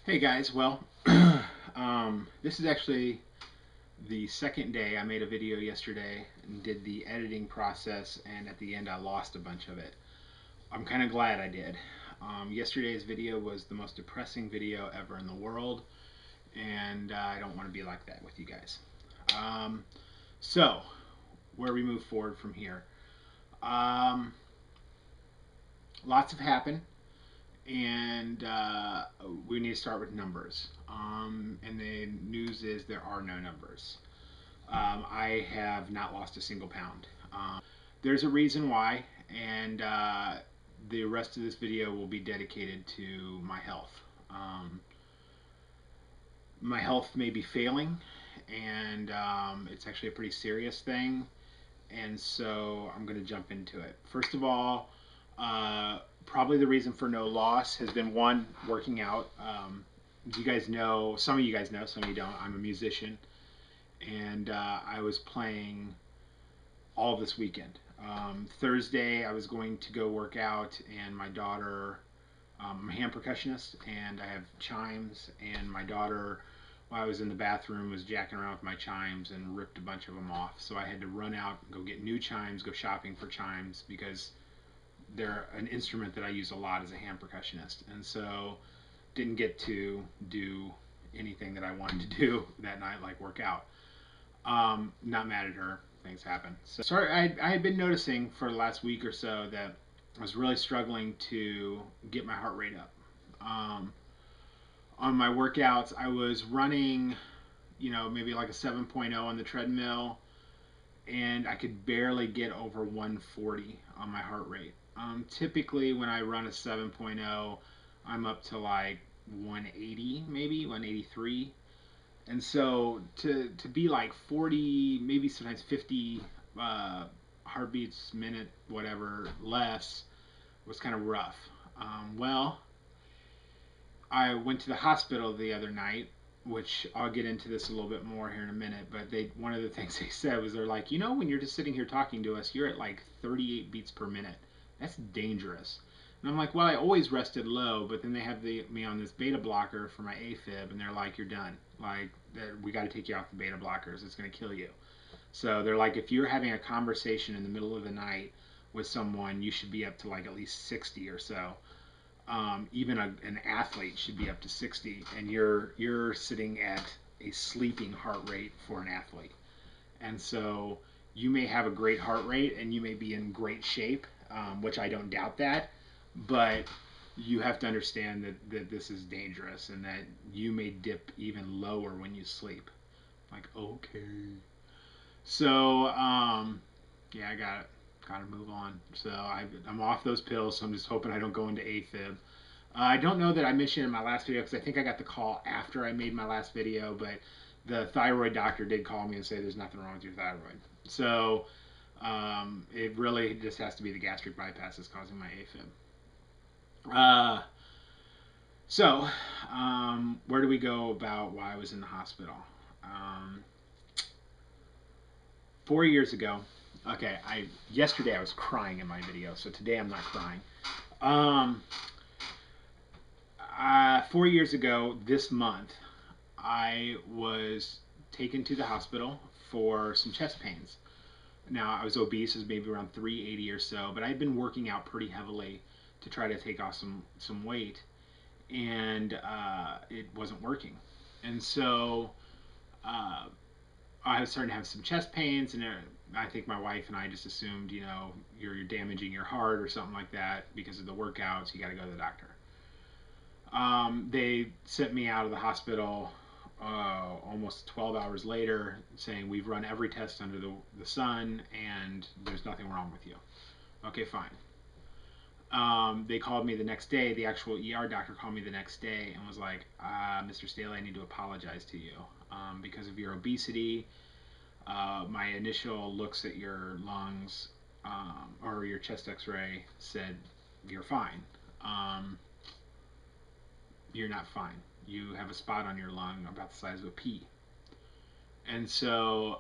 Hey guys, well, this is actually the second day. I made a video yesterday and did the editing process, and at the end I lost a bunch of it. I'm kind of glad I did. Yesterday's video was the most depressing video ever in the world, and I don't want to be like that with you guys. Um, so, where we move forward from here. Um, Lots have happened, and we need to start with numbers. And the news is there are no numbers. I have not lost a single pound. There's a reason why, and the rest of this video will be dedicated to my health. My health may be failing, and it's actually a pretty serious thing, and so I'm going to jump into it. First of all, probably the reason for no loss has been one, working out. You guys know, some of you guys know, some of you don't. I'm a musician, and I was playing all this weekend. Thursday, I was going to go work out, and my daughter, I'm a hand percussionist, and I have chimes, and my daughter, while I was in the bathroom, was jacking around with my chimes and ripped a bunch of them off. So I had to run out and go get new chimes, go shopping for chimes, because they're an instrument that I use a lot as a hand percussionist. And so didn't get to do anything that I wanted to do that night, like work out. Not mad at her. Things happen. So sorry, I had been noticing for the last week or so that I was really struggling to get my heart rate up. On my workouts, I was running, maybe like a 7.0 on the treadmill, and I could barely get over 140 on my heart rate. Typically, when I run a 7.0, I'm up to like 180, maybe 183. And so to be like 40, maybe sometimes 50 uh, heartbeats minute, whatever, less was kind of rough. Well, I went to the hospital the other night, which I'll get into this a little bit more here in a minute. But one of the things they said was they're like, when you're just sitting here talking to us, you're at like 38 beats per minute. That's dangerous. And I'm like, well, I always rested low, but then they have me on this beta blocker for my AFib, and they're like, you're done. Like, we got to take you off the beta blockers. It's going to kill you. So they're like, if you're having a conversation in the middle of the night with someone, you should be up to like at least 60 or so. Even an athlete should be up to 60, and you're sitting at a sleeping heart rate for an athlete. And so you may have a great heart rate and you may be in great shape, which I don't doubt that, but you have to understand that this is dangerous and that you may dip even lower when you sleep. Like, okay. So, yeah, I got to move on. So I'm off those pills, so I'm just hoping I don't go into AFib. I don't know that I mentioned in my last video because I think I got the call after I made my last video, but the thyroid doctor did call me and say there's nothing wrong with your thyroid. So it really just has to be the gastric bypass that's causing my AFib. Where do we go about why I was in the hospital? Um, 4 years ago, okay, yesterday I was crying in my video, so today I'm not crying. Um, 4 years ago this month, I was taken to the hospital for some chest pains. Now, I was obese, I was maybe around 380 or so, but I had been working out pretty heavily to try to take off some weight, and it wasn't working. And so I was starting to have some chest pains, and I think my wife and I just assumed, you're damaging your heart or something like that because of the workouts. You got to go to the doctor. They sent me out of the hospital almost 12 hours later saying, we've run every test under the sun and there's nothing wrong with you. Okay, fine. They called me the next day. The actual ER doctor called me the next day and was like, Mr. Staley, I need to apologize to you because of your obesity. My initial looks at your lungs or your chest x-ray said you're fine. You're not fine. You have a spot on your lung about the size of a pea. And so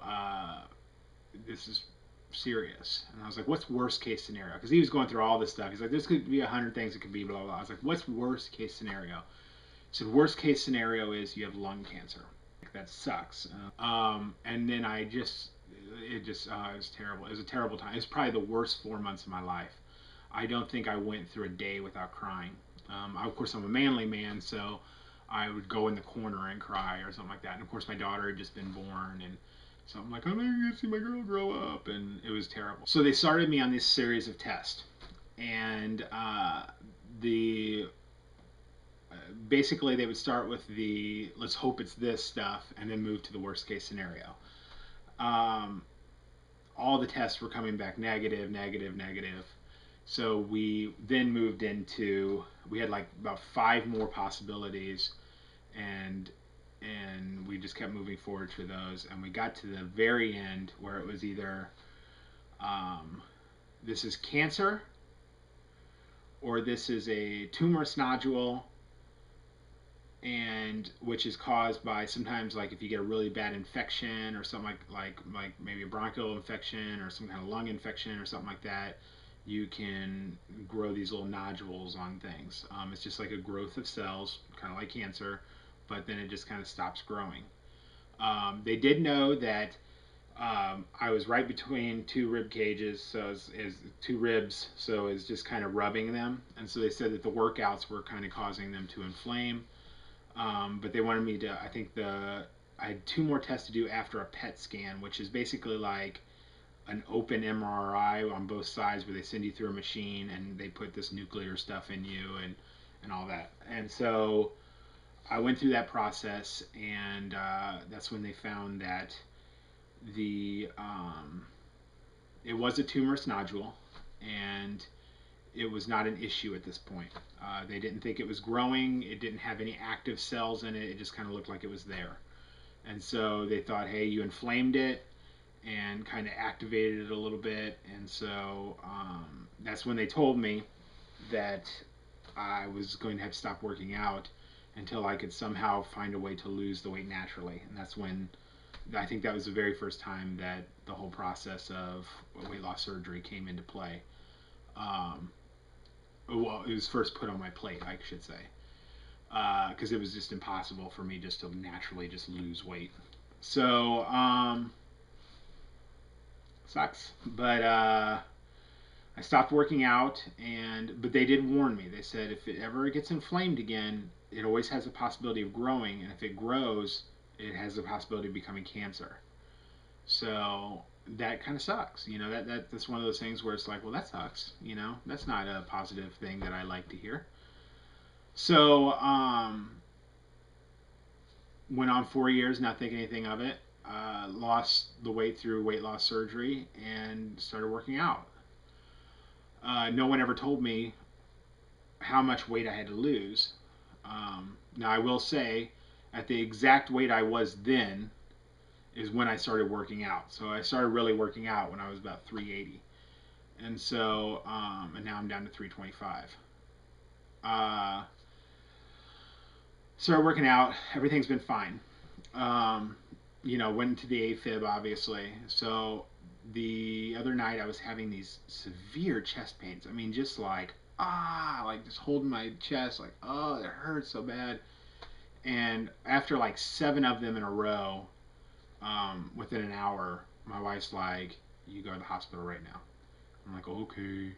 this is serious. And I was like, what's worst case scenario? Because he was going through all this stuff. He's like, this could be 100 things it could be, blah, blah, blah. I was like, what's worst case scenario? So the worst case scenario is you have lung cancer. That sucks. And then it was terrible. It was a terrible time. It was probably the worst 4 months of my life. I don't think I went through a day without crying. Of course, I'm a manly man, so I would go in the corner and cry or something like that. And of course, my daughter had just been born, and so I'm like, I'm never gonna see my girl grow up, and it was terrible. So they started me on this series of tests, and the basically they would start with the let's hope it's this stuff, and then move to the worst case scenario. Um, all the tests were coming back negative, negative, negative. So we then moved into we had like about five more possibilities, and we just kept moving forward for those, and we got to the very end where it was either um, this is cancer or this is a tumorous nodule, and which is caused by sometimes like if you get a really bad infection or something like maybe a bronchial infection or some kind of lung infection or something like that, you can grow these little nodules on things. It's just like a growth of cells, kind of like cancer, but then it just kind of stops growing. They did know that I was right between two rib cages, so is two ribs, so it's just kind of rubbing them, and so they said that the workouts were kind of causing them to inflame. But they wanted me to. I had two more tests to do after a PET scan, which is basically like an open MRI on both sides, where they send you through a machine and they put this nuclear stuff in you and all that. And so I went through that process, and that's when they found that the it was a tumorous nodule, and it was not an issue at this point. They didn't think it was growing. It didn't have any active cells in it. It just kind of looked like it was there. And so they thought, hey, you inflamed it and kind of activated it a little bit. And so that's when they told me that I was going to have to stop working out until I could somehow find a way to lose the weight naturally. And that's when I think that was the very first time that the whole process of weight loss surgery came into play. Um, well, it was first put on my plate, I should say, because it was just impossible for me just to naturally just lose weight. So sucks, but I stopped working out, and but they did warn me. They said if it ever gets inflamed again, it always has a possibility of growing, and if it grows, it has the possibility of becoming cancer. So that kind of sucks. That's one of those things where it's like, well, that sucks. That's not a positive thing that I like to hear. So went on 4 years, not thinking anything of it. Lost the weight through weight loss surgery and started working out. No one ever told me how much weight I had to lose. Now I will say, at the exact weight I was then is when I started working out. So I started really working out when I was about 380, and so and now I'm down to 325. Uh, Started working out. Everything's been fine. Um, went to the AFib obviously. So the other night I was having these severe chest pains. I mean, just like just holding my chest, like oh, it hurts so bad. And after like seven of them in a row, within an hour, my wife's like, "You go to the hospital right now." I'm like, "Okay."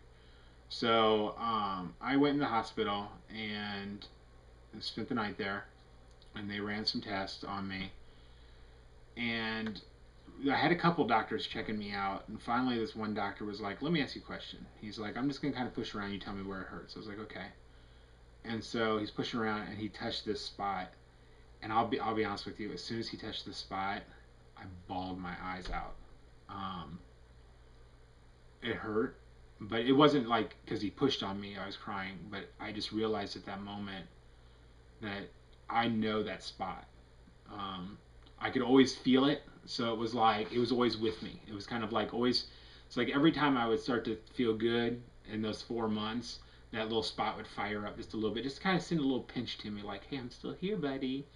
So I went in the hospital and spent the night there, and they ran some tests on me, and I had a couple doctors checking me out, and finally this one doctor was like, "Let me ask you a question." He's like, "I'm just gonna kind of push around. You tell me where it hurts." I was like, "Okay." And so he's pushing around, and he touched this spot, and I'll be honest with you. As soon as he touched the spot, I bawled my eyes out. Um, it hurt, but it wasn't like because he pushed on me, I was crying. But I just realized at that moment that I know that spot. Um, I could always feel it, so it was like it was always with me. It was kind of like always. It's like every time I would start to feel good in those 4 months, that little spot would fire up just a little bit, just kind of send a little pinch to me, like, "Hey, I'm still here, buddy."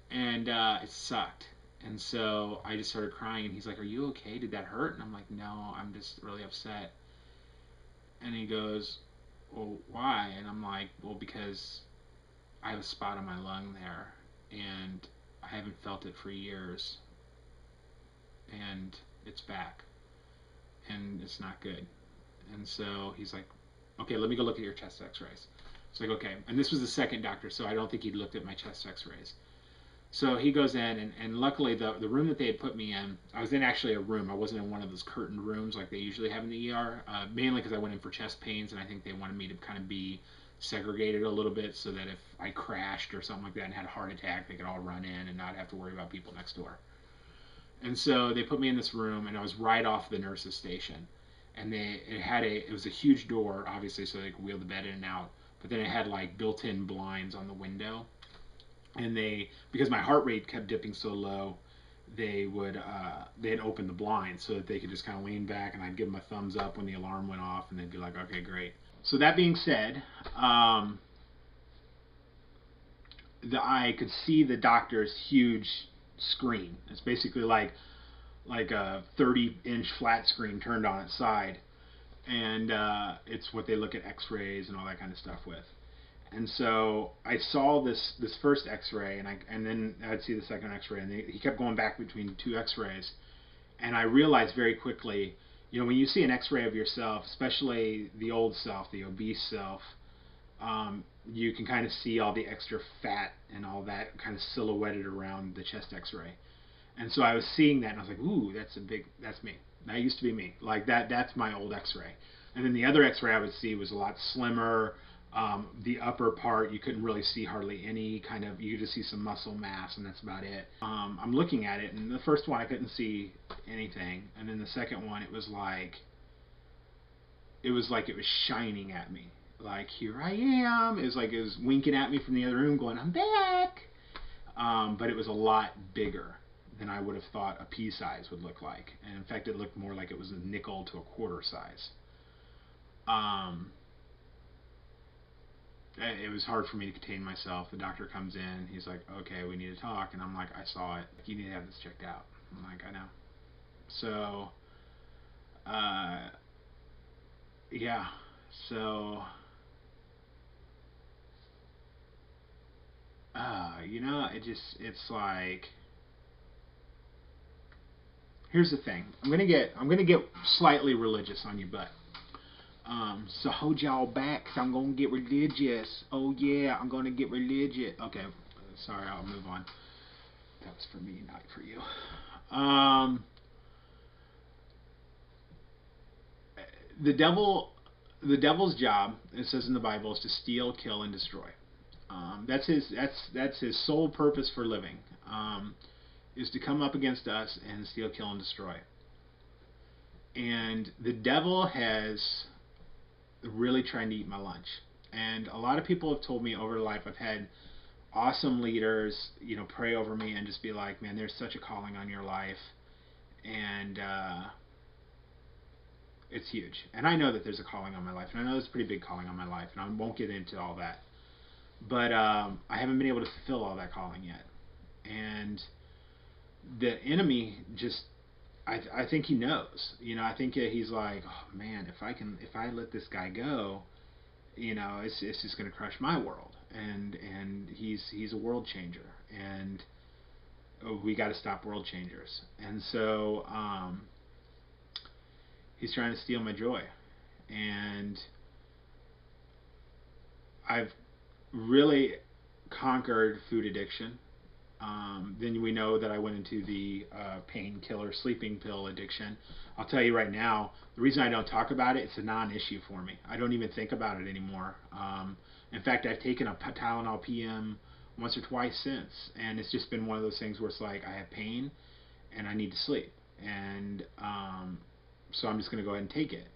And it sucked. And so I just started crying, and he's like, "Are you okay? Did that hurt?" And I'm like, "No, I'm just really upset." And he goes, "Well, why?" And I'm like, "Well, because I have a spot on my lung there, and I haven't felt it for years, and it's back, and it's not good. And so he's like, okay, let me go look at your chest x-rays. It's like, okay. And this was the second doctor, so I don't think he'd looked at my chest x-rays. So he goes in, and luckily the room that they had put me in, I was in actually a room. I wasn't in one of those curtained rooms like they usually have in the ER, mainly because I went in for chest pains, and I think they wanted me to kind of be segregated a little bit so that if I crashed or something like that and had a heart attack, they could all run in and not have to worry about people next door. And so they put me in this room, and I was right off the nurse's station. And it was a huge door, obviously, so they could wheel the bed in and out. But then it had like built-in blinds on the window, and because my heart rate kept dipping so low, they'd open the blinds so that they could just kind of lean back, and I'd give them a thumbs up when the alarm went off, and they'd be like, okay, great. So that being said, I could see the doctor's huge screen. It's basically like a 30-inch flat screen turned on its side, and it's what they look at X-rays and all that kind of stuff with. And so I saw this first X-ray, and then I'd see the second X-ray, and he kept going back between two X-rays, and I realized very quickly, when you see an X-ray of yourself, especially the old self, the obese self, you can kind of see all the extra fat and all that kind of silhouetted around the chest X-ray. And so I was seeing that, and I was like, ooh, that's me. That used to be me. Like that's my old X-ray. And then the other X-ray I would see was a lot slimmer. The upper part, you couldn't really see hardly any you could just see some muscle mass, and that's about it. I'm looking at it, and the first one I couldn't see anything. And then the second one, it was like it was shining at me. Like, here I am. It was winking at me from the other room going, I'm back. But it was a lot bigger than I would have thought a pea size would look like. And in fact, it looked more like it was a nickel to a quarter size. It was hard for me to contain myself. The doctor comes in. He's like, okay, we need to talk. And I'm like, I saw it. You need to have this checked out. I'm like, I know. So, yeah. So, it's like, here's the thing. I'm gonna get slightly religious on you, but so hold y'all back, 'cause I'm gonna get religious. Oh yeah, I'm gonna get religious. Okay, sorry, I'll move on. That was for me, not for you. The devil's job, it says in the Bible, is to steal, kill, and destroy. That's his sole purpose for living. Is to come up against us and steal, kill, and destroy. And the devil has really trying to eat my lunch. And a lot of people have told me over life, I've had awesome leaders, pray over me and just be like, man, there's such a calling on your life. And it's huge. And I know that there's a calling on my life. And I know there's a pretty big calling on my life. And I won't get into all that. But I haven't been able to fulfill all that calling yet. And the enemy just, I think he knows. I think he's like, oh man, if I let this guy go, it's just going to crush my world. And he's a world changer, and we got to stop world changers. And so he's trying to steal my joy, and I've really conquered food addiction. Then we know that I went into the painkiller sleeping pill addiction. I'll tell you right now, the reason I don't talk about it, it's a non-issue for me. I don't even think about it anymore. In fact, I've taken a Tylenol PM once or twice since, and it's just been one of those things where it's like I have pain and I need to sleep, and so I'm just going to go ahead and take it.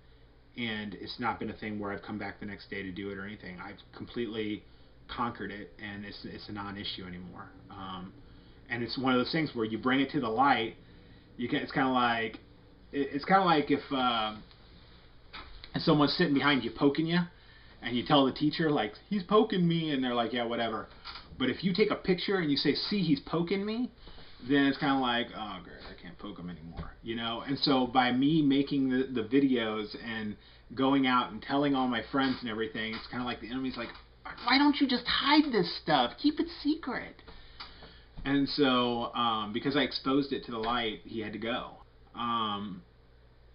And it's not been a thing where I've come back the next day to do it or anything. I've completely conquered it, and it's a non-issue anymore. And it's one of those things where you bring it to the light. It's kind of like if someone's sitting behind you poking you, and you tell the teacher like he's poking me, and they're like, yeah, whatever. But if you take a picture and you say, see, he's poking me, then it's kind of like, oh great, I can't poke him anymore, And so by me making the videos and going out and telling all my friends and everything, it's kind of like the enemy's like, why don't you just hide this stuff? Keep it secret. And so, because I exposed it to the light, he had to go. Um,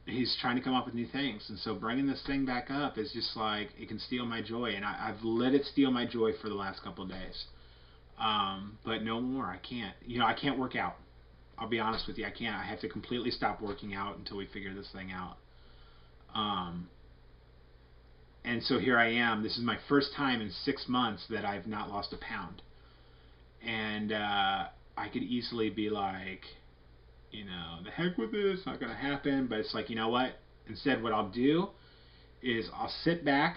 he's trying to come up with new things. And so bringing this thing back up is just like, it can steal my joy. And I've let it steal my joy for the last couple of days. But no more. I can't. I can't work out. I'll be honest with you. I can't. I have to completely stop working out until we figure this thing out. And so here I am. This is my first time in 6 months that I've not lost a pound. And I could easily be like, the heck with this, not going to happen. But it's like, you know what? Instead, what I'll do is I'll sit back,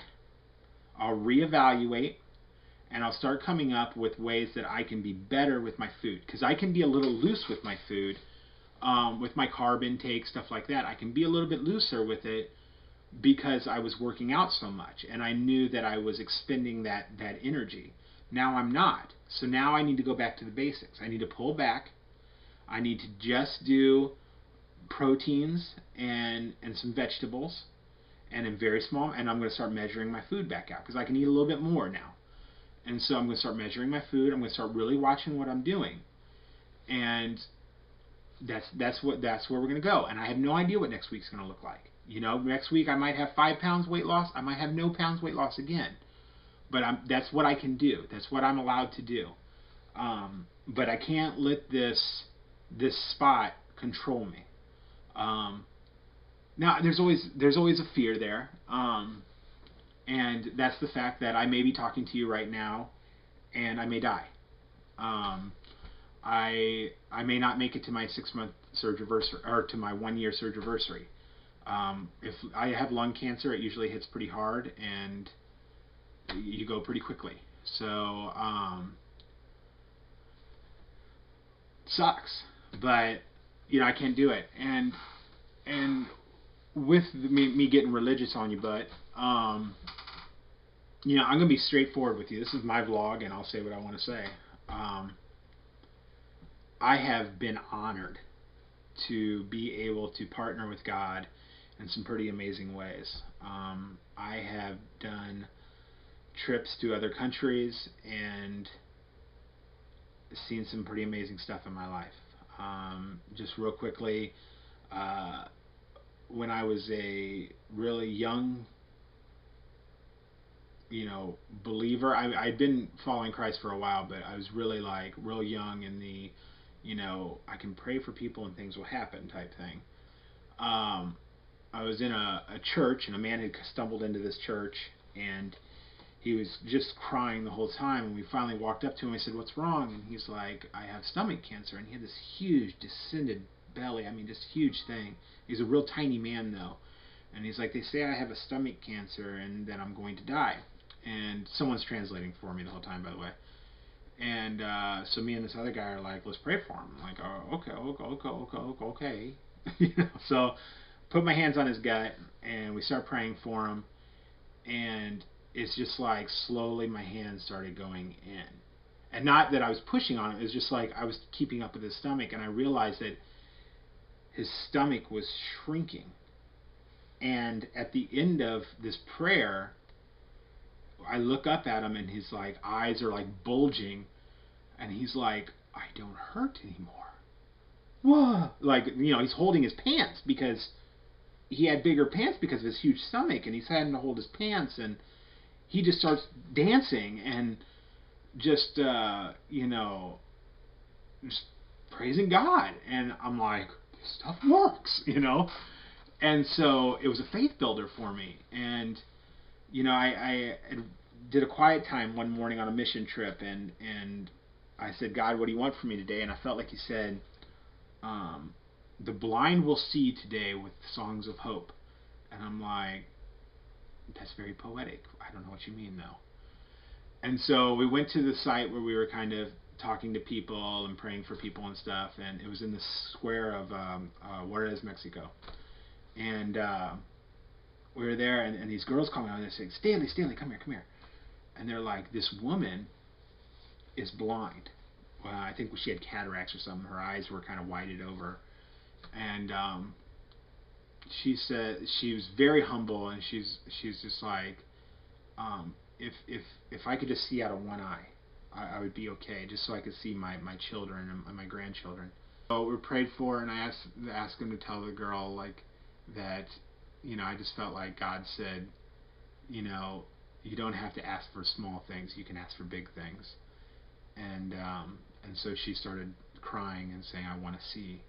I'll reevaluate, and I'll start coming up with ways that I can be better with my food. Because I can be a little loose with my food, with my carb intake, stuff like that. I can be a little bit looser with it because I was working out so much. And I knew that I was expending that energy. Now I'm not. So now I need to go back to the basics. I need to pull back. I need to just do proteins and some vegetables and in very small, and I'm going to start measuring my food back out because I can eat a little bit more now. And so I'm going to start measuring my food. I'm going to start really watching what I'm doing. And that's where we're going to go. And I have no idea what next week's going to look like. Next week I might have 5 pounds weight loss. I might have no pounds weight loss again. But that's what I can do. That's what I'm allowed to do. But I can't let this spot control me. Now there's always a fear there. And that's the fact that I may be talking to you right now, and I may die. I may not make it to my 6-month surgery or to my 1-year surgery. If I have lung cancer, it usually hits pretty hard, and you go pretty quickly. So sucks, but I can't do it. And with me getting religious on you, but I'm going to be straightforward with you. This is my vlog, and I'll say what I want to say. I have been honored to be able to partner with God in some pretty amazing ways. I have done trips to other countries and seen some pretty amazing stuff in my life. Just real quickly, when I was a really young believer. I'd been following Christ for a while, but I was really real young in the, I can pray for people and things will happen type thing. I was in a church, and a man had stumbled into this church, and he was just crying the whole time. And we finally walked up to him. I said, "What's wrong?" And he's like, "I have stomach cancer." And he had this huge distended belly. I mean, just huge thing. He's a real tiny man though. And he's like, "They say I have a stomach cancer and that I'm going to die." And someone's translating for me the whole time, by the way. And so me and this other guy are like, "Let's pray for him." I'm like, "Oh, okay." So put my hands on his gut, and we start praying for him. And it's just like slowly my hands started going in. And not that I was pushing on it. It was just like I was keeping up with his stomach, and I realized that his stomach was shrinking. And at the end of this prayer, I look up at him, and his eyes are bulging, and he's like, "I don't hurt anymore." Whoa! He's holding his pants because he had bigger pants because of his huge stomach, and he's having to hold his pants, and he just starts dancing and just just praising God. And I'm like, this stuff works, And so it was a faith builder for me. And I did a quiet time one morning on a mission trip, and I said, "God, what do you want from me today?" And I felt like He said, "The blind will see today with songs of hope." And I'm like, that's very poetic. I don't know what you mean though. And so we went to the site where we were kind of talking to people and praying for people and stuff, and it was in the square of Juarez, Mexico. And we were there, and these girls call me on and they say, Stanley, come here. And they're like, "This woman is blind." Well, I think she had cataracts or something. Her eyes were kind of whited over. And she said she was very humble, and she's just like, if I could just see out of one eye, I would be okay, just so I could see my children and my grandchildren. So we prayed for her, and I asked him to tell the girl like that, I just felt like God said, you know, you don't have to ask for small things, you can ask for big things. And so she started crying and saying, I want to see.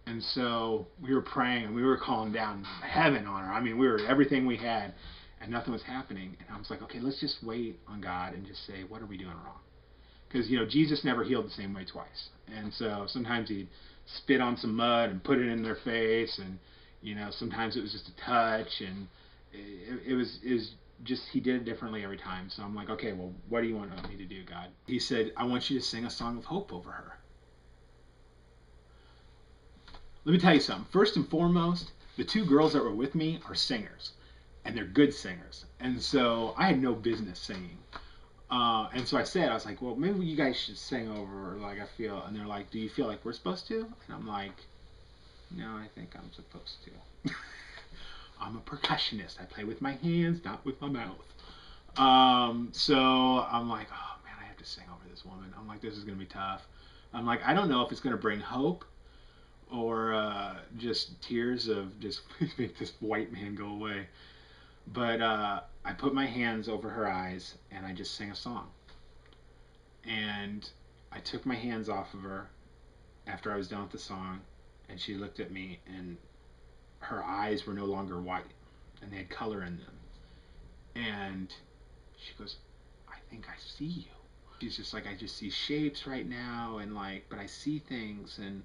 And so we were praying and we were calling down heaven on her. I mean, we were everything we had, and nothing was happening. And I was like, okay, let's just wait on God and just say, what are we doing wrong? Because Jesus never healed the same way twice. And so sometimes he'd spit on some mud and put it in their face, and sometimes it was just a touch, and it was just, he did it differently every time. So I'm like, okay, well, what do you want me to do, God? He said, I want you to sing a song of hope over her. Let me tell you something. First and foremost, the two girls that were with me are singers, and they're good singers. And so I had no business singing. And so I was like, well, maybe you guys should sing over her, like I feel. And they're like, do you feel like we're supposed to? And I'm like, no, I think I'm supposed to. I'm a percussionist. I play with my hands, not with my mouth. So I'm like, oh man, I have to sing over this woman. I'm like, this is going to be tough. I'm like, I don't know if it's going to bring hope or just tears of just make this white man go away. But I put my hands over her eyes and I just sang a song. And I took my hands off of her after I was done with the song, and she looked at me, and her eyes were no longer white, and they had color in them. And she goes, I think I see you. She's just like, I just see shapes right now, and but I see things, and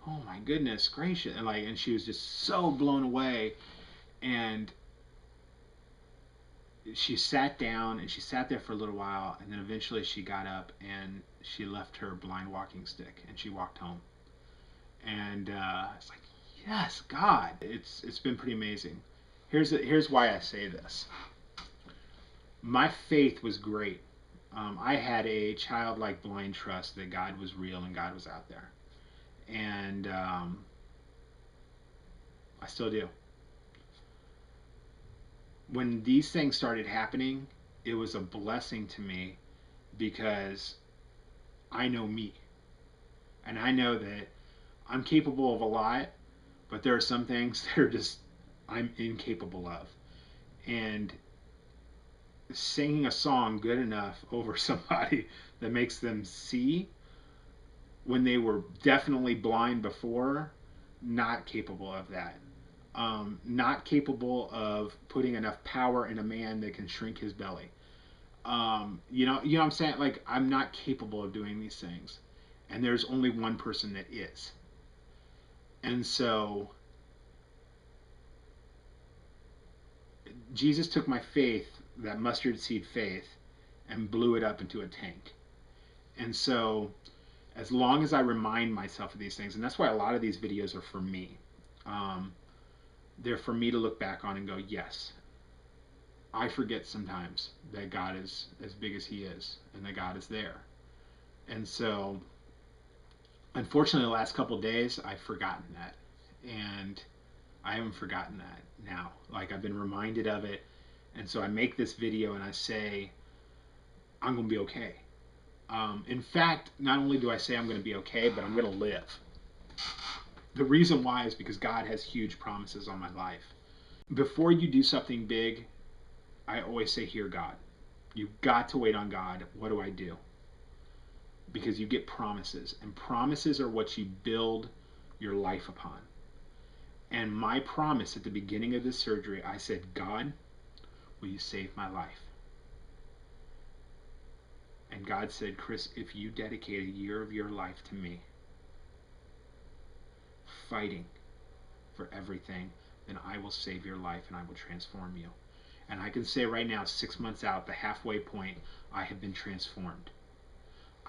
oh my goodness gracious. And she was just so blown away. And she sat down, and she sat there for a little while, and then eventually she got up and she left her blind walking stick and she walked home. And it's like, yes, God, it's been pretty amazing. Here's why I say this. My faith was great. I had a childlike blind trust that God was real and God was out there, and I still do. When these things started happening, it was a blessing to me because I know me. And I know that I'm capable of a lot, but there are some things that are just I'm incapable of. And singing a song good enough over somebody that makes them see when they were definitely blind before, not capable of that. Not capable of putting enough power in a man that can shrink his belly. You know what I'm saying? Like, I'm not capable of doing these things. And there's only one person that is. And so Jesus took my faith, that mustard seed faith, and blew it up into a tank. And so as long as I remind myself of these things, and that's why a lot of these videos are for me. They're for me to look back on and go, yes, I forget sometimes that God is as big as he is and that God is there. And so unfortunately the last couple of days I've forgotten that, and I haven't forgotten that now. Like, I've been reminded of it, and so I make this video and I say I'm gonna be okay. In fact, not only do I say I'm going to be okay, but I'm going to live. The reason why is because God has huge promises on my life. Before you do something big, I always say, hear God. You've got to wait on God. What do I do? Because you get promises, and promises are what you build your life upon. And my promise at the beginning of this surgery, I said, God, will you save my life? And God said, Chris, if you dedicate a year of your life to me, fighting for everything, then I will save your life and I will transform you. And I can say right now, 6 months out, the halfway point, I have been transformed.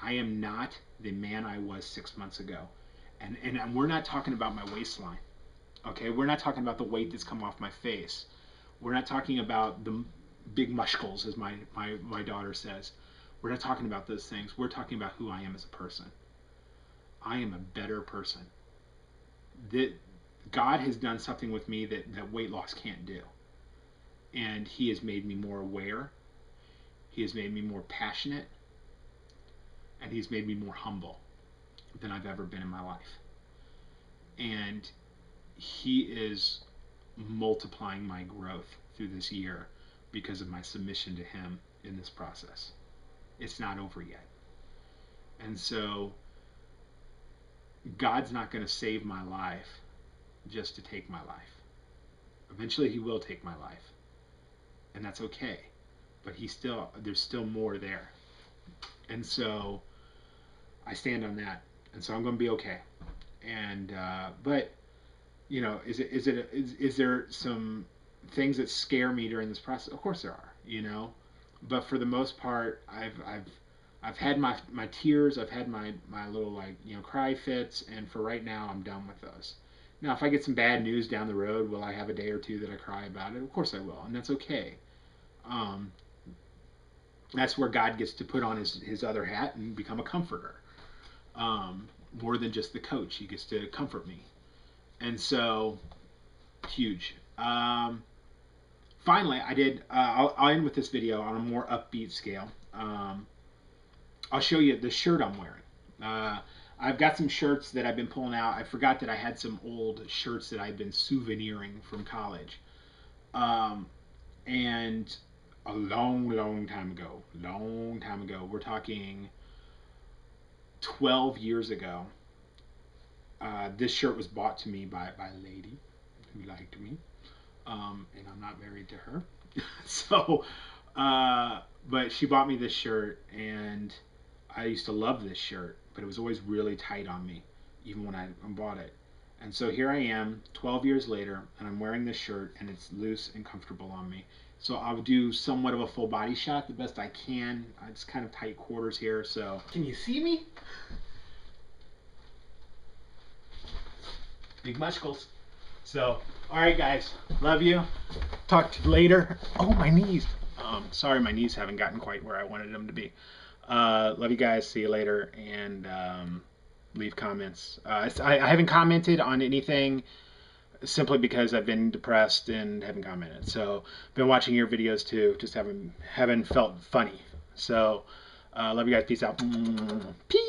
I am not the man I was 6 months ago. And we're not talking about my waistline. Okay, we're not talking about the weight that's come off my face. We're not talking about the big mushkels, as my daughter says. We're not talking about those things. We're talking about who I am as a person. I am a better person. That God has done something with me that weight loss can't do. And he has made me more aware. He has made me more passionate, and he's made me more humble than I've ever been in my life. And he is multiplying my growth through this year because of my submission to him in this process. It's not over yet. And so God's not going to save my life just to take my life. Eventually he will take my life. And that's okay. But there's still more there. And so I stand on that. And so I'm going to be okay. And but you know, is there some things that scare me during this process? Of course there are, you know. But for the most part, I've had my tears, I've had my little, like, you know, cry fits, and for right now I'm done with those. Now, if I get some bad news down the road, will I have a day or two that I cry about it? Of course I will, and that's okay. Um, that's where God gets to put on his other hat and become a comforter. Um, More than just the coach, he gets to comfort me. And so, huge. Finally, I did. I'll end with this video on a more upbeat scale. I'll show you the shirt I'm wearing. I've got some shirts that I've been pulling out. I forgot that I had some old shirts that I've been souveniring from college. And a long time ago, we're talking 12 years ago, this shirt was bought to me by a lady who liked me. And I'm not married to her. So, but she bought me this shirt, and I used to love this shirt, but it was always really tight on me, even when I bought it. And so here I am, 12 years later, and I'm wearing this shirt, and it's loose and comfortable on me. So I'll do somewhat of a full body shot the best I can. It's kind of tight quarters here, so. Can you see me? Big muscles. So, all right, guys, love you. Talk to you later. Oh, my knees. Sorry, my knees haven't gotten quite where I wanted them to be. Love you guys. See you later, and leave comments. I haven't commented on anything simply because I've been depressed and haven't commented. So, been watching your videos too. Just haven't felt funny. So, love you guys. Peace out. Peace.